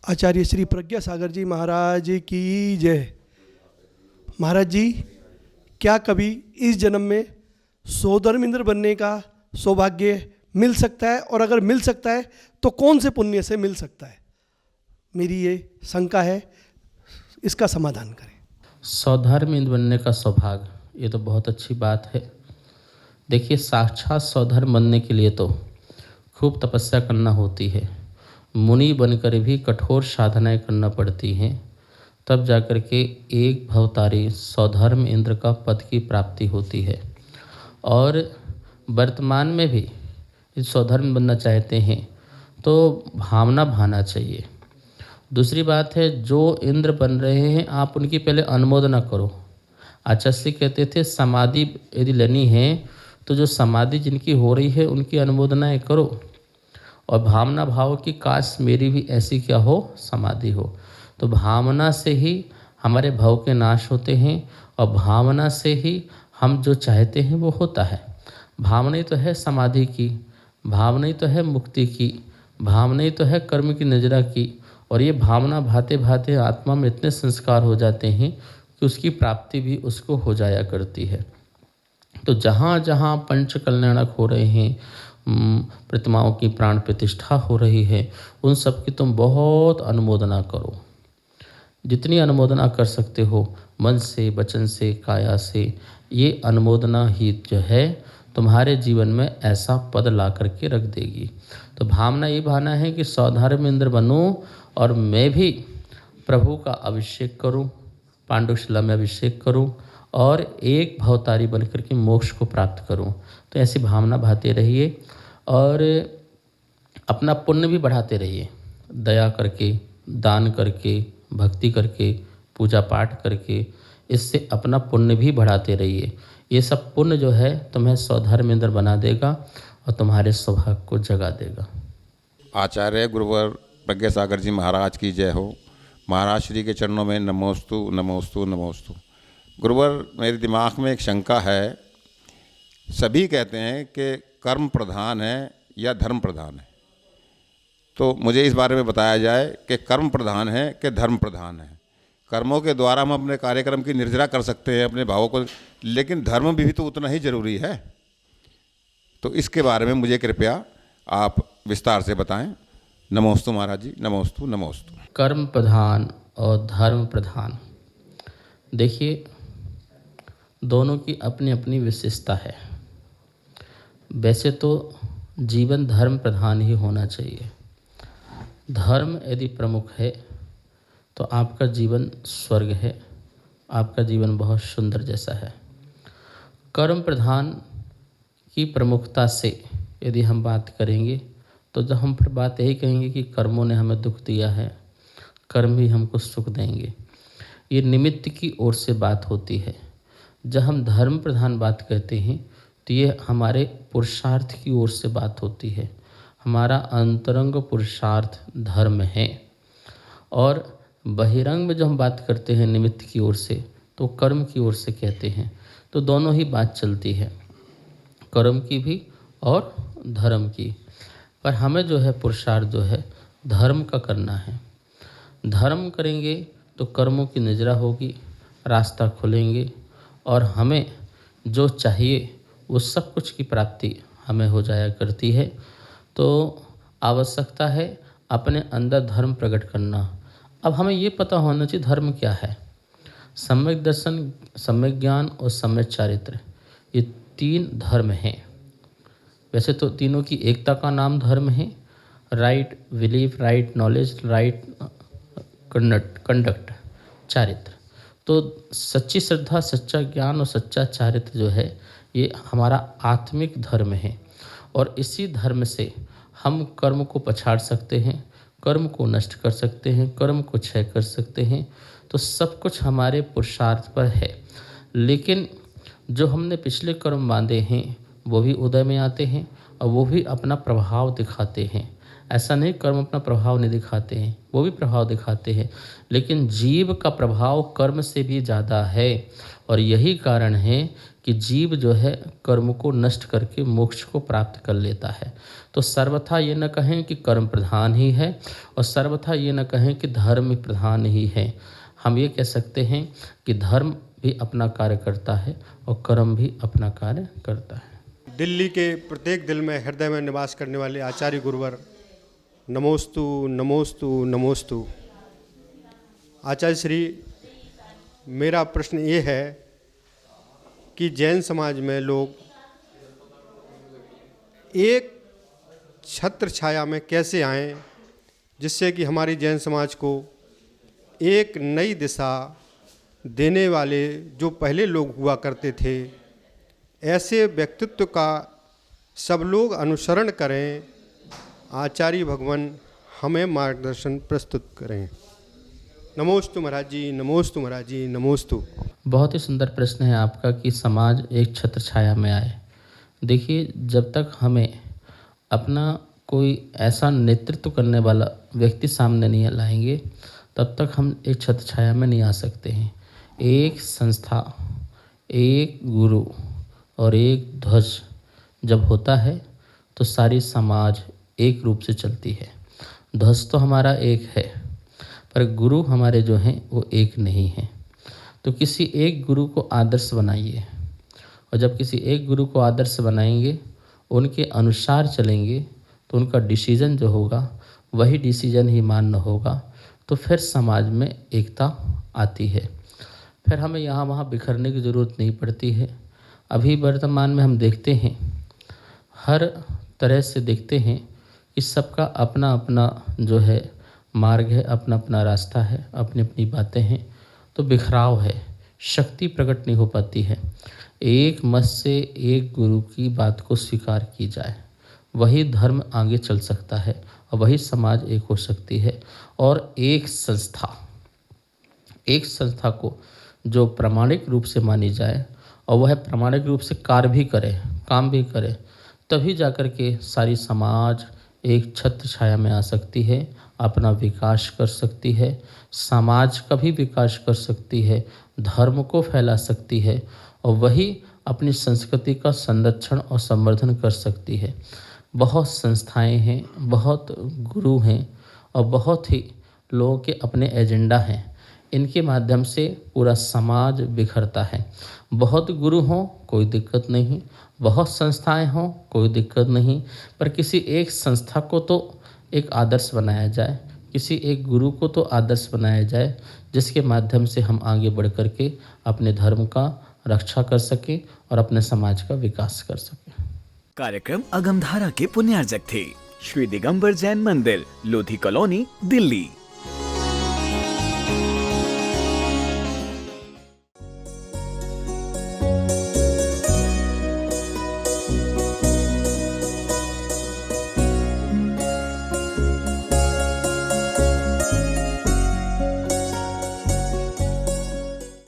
आचार्य श्री प्रज्ञा सागर जी महाराज की जय। महाराज जी, क्या कभी इस जन्म में सोधर्मेंद्र बनने का सौभाग्य मिल सकता है, और अगर मिल सकता है तो कौन से पुण्य से मिल सकता है? मेरी ये शंका है, इसका समाधान करें। सौधर्मेंद्र बनने का सौभाग्य, ये तो बहुत अच्छी बात है। देखिए, साक्षात सौधर्म बनने के लिए तो खूब तपस्या करना होती है, मुनि बनकर भी कठोर साधनाएं करना पड़ती हैं, तब जाकर के एक भवतारी सौधर्म इंद्र का पद की प्राप्ति होती है। और वर्तमान में भी यदि सौधर्म बनना चाहते हैं तो भावना भाना चाहिए। दूसरी बात है, जो इंद्र बन रहे हैं आप उनकी पहले अनुमोदना करो। आचार्य कहते थे समाधि यदि लेनी है तो जो समाधि जिनकी हो रही है उनकी अनुमोदनाएं करो, और भावना भाव की काश मेरी भी ऐसी क्या हो समाधि हो। तो भावना से ही हमारे भव के नाश होते हैं, और भावना से ही हम जो चाहते हैं वो होता है। भावना ही तो है समाधि की, भावना ही तो है मुक्ति की, भावना ही तो है कर्म की नजरा की। और ये भावना भाते भाते आत्मा में इतने संस्कार हो जाते हैं कि उसकी प्राप्ति भी उसको हो जाया करती है। तो जहाँ जहाँ पंच कल्याणक हो रहे हैं, प्रतिमाओं की प्राण प्रतिष्ठा हो रही है, उन सब की तुम बहुत अनुमोदना करो। जितनी अनुमोदना कर सकते हो मन से, वचन से, काया से, ये अनुमोदना ही जो है तुम्हारे जीवन में ऐसा पद ला करके रख देगी। तो भावना ये भावना है कि सौधर्मेंद्र बनूं और मैं भी प्रभु का अभिषेक करूं, पांडुशिला में अभिषेक करूं और एक भवतारी बन करके मोक्ष को प्राप्त करूं। तो ऐसी भावना भाते रहिए और अपना पुण्य भी बढ़ाते रहिए, दया करके, दान करके, भक्ति करके, पूजा पाठ करके, इससे अपना पुण्य भी बढ़ाते रहिए। ये सब पुण्य जो है तुम्हें सौधर्मेंद्र बना देगा और तुम्हारे सौभाग्य को जगा देगा। आचार्य गुरुवर प्रज्ञा सागर जी महाराज की जय हो। महाराज श्री के चरणों में नमोस्तु नमोस्तु नमोस्तु। गुरुवर, मेरे दिमाग में एक शंका है। सभी कहते हैं कि कर्म प्रधान है या धर्म प्रधान है, तो मुझे इस बारे में बताया जाए कि कर्म प्रधान है कि धर्म प्रधान है। कर्मों के द्वारा हम अपने कार्यक्रम की निर्जरा कर सकते हैं अपने भावों को, लेकिन धर्म भी तो उतना ही जरूरी है। तो इसके बारे में मुझे कृपया आप विस्तार से बताएं। नमोस्तु महाराज जी, नमोस्तु नमोस्तु। कर्म प्रधान और धर्म प्रधान, देखिए दोनों की अपनी अपनी विशेषता है। वैसे तो जीवन धर्म प्रधान ही होना चाहिए। धर्म यदि प्रमुख है तो आपका जीवन स्वर्ग है, आपका जीवन बहुत सुंदर जैसा है। कर्म प्रधान की प्रमुखता से यदि हम बात करेंगे तो जब हम फिर बात यही कहेंगे कि कर्मों ने हमें दुख दिया है, कर्म ही हमको सुख देंगे, ये निमित्त की ओर से बात होती है। जब हम धर्म प्रधान बात करते हैं तो ये हमारे पुरुषार्थ की ओर से बात होती है। हमारा अंतरंग पुरुषार्थ धर्म है, और बहिरंग में जो हम बात करते हैं निमित्त की ओर से तो कर्म की ओर से कहते हैं। तो दोनों ही बात चलती है, कर्म की भी और धर्म की। पर हमें जो है पुरुषार्थ जो है धर्म का करना है। धर्म करेंगे तो कर्मों की निजरा होगी, रास्ता खुलेंगे और हमें जो चाहिए वो सब कुछ की प्राप्ति हमें हो जाया करती है। तो आवश्यकता है अपने अंदर धर्म प्रकट करना। अब हमें ये पता होना चाहिए धर्म क्या है। सम्यक दर्शन, सम्यक ज्ञान और सम्यक चारित्र, ये तीन धर्म हैं। वैसे तो तीनों की एकता का नाम धर्म है। Right belief, right knowledge, right conduct, चारित्र। तो सच्ची श्रद्धा, सच्चा ज्ञान और सच्चा चारित्र जो है ये हमारा आत्मिक धर्म है। और इसी धर्म से हम कर्म को पछाड़ सकते हैं, कर्म को नष्ट कर सकते हैं, कर्म को क्षय कर सकते हैं। तो सब कुछ हमारे पुरुषार्थ पर है। लेकिन जो हमने पिछले कर्म बांधे हैं वो भी उदय में आते हैं और वो भी अपना प्रभाव दिखाते हैं। ऐसा नहीं कर्म अपना प्रभाव नहीं दिखाते हैं, वो भी प्रभाव दिखाते हैं, लेकिन जीव का प्रभाव कर्म से भी ज़्यादा है। और यही कारण है कि जीव जो है कर्म को नष्ट करके मोक्ष को प्राप्त कर लेता है। तो सर्वथा ये न कहें कि कर्म प्रधान ही है और सर्वथा ये न कहें कि धर्म प्रधान ही है। हम ये कह सकते हैं कि धर्म भी अपना कार्य करता है और कर्म भी अपना कार्य करता है। दिल्ली के प्रत्येक दिल में हृदय में निवास करने वाले आचार्य गुरुवर, नमोस्तु नमोस्तु नमोस्तु। आचार्य श्री, मेरा प्रश्न ये है कि जैन समाज में लोग एक छत्र छाया में कैसे आएं जिससे कि हमारी जैन समाज को एक नई दिशा देने वाले जो पहले लोग हुआ करते थे, ऐसे व्यक्तित्व का सब लोग अनुसरण करें। आचार्य भगवान हमें मार्गदर्शन प्रस्तुत करें। नमोस्तु महाराज जी, नमोस्तु महाराज जी, नमोस्तु। बहुत ही सुंदर प्रश्न है आपका कि समाज एक छत्र छाया में आए। देखिए, जब तक हमें अपना कोई ऐसा नेतृत्व करने वाला व्यक्ति सामने नहीं लाएंगे तब तक हम एक छत्र छाया में नहीं आ सकते हैं। एक संस्था, एक गुरु और एक ध्वज जब होता है तो सारी समाज एक रूप से चलती है। ध्वज तो हमारा एक है पर गुरु हमारे जो हैं वो एक नहीं हैं। तो किसी एक गुरु को आदर्श बनाइए और जब किसी एक गुरु को आदर्श बनाएंगे, उनके अनुसार चलेंगे तो उनका डिसीजन जो होगा वही डिसीजन ही मान्य होगा। तो फिर समाज में एकता आती है, फिर हमें यहाँ वहाँ बिखरने की ज़रूरत नहीं पड़ती है। अभी वर्तमान में हम देखते हैं, हर तरह से देखते हैं कि सबका अपना अपना जो है मार्ग है, अपना अपना रास्ता है, अपनी अपनी बातें हैं, तो बिखराव है, शक्ति प्रकट नहीं हो पाती है। एक मत से एक गुरु की बात को स्वीकार की जाए, वही धर्म आगे चल सकता है और वही समाज एक हो सकती है। और एक संस्था को जो प्रामाणिक रूप से मानी जाए और वह प्रामाणिक रूप से कार्य भी करे, काम भी करे, तभी जाकर के सारी समाज एक छत्र छाया में आ सकती है, अपना विकास कर सकती है, समाज का भी विकास कर सकती है, धर्म को फैला सकती है और वही अपनी संस्कृति का संरक्षण और संवर्धन कर सकती है। बहुत संस्थाएं हैं, बहुत गुरु हैं और बहुत ही लोगों के अपने एजेंडा हैं। इनके माध्यम से पूरा समाज बिखरता है। बहुत गुरु हों कोई दिक्कत नहीं, बहुत संस्थाएं हों कोई दिक्कत नहीं, पर किसी एक संस्था को तो एक आदर्श बनाया जाए, किसी एक गुरु को तो आदर्श बनाया जाए, जिसके माध्यम से हम आगे बढ़ कर के अपने धर्म का रक्षा कर सकें और अपने समाज का विकास कर सकें। कार्यक्रम अगमधारा के पुण्यार्जक थे श्री दिगंबर जैन मंदिर, लोधी कॉलोनी, दिल्ली।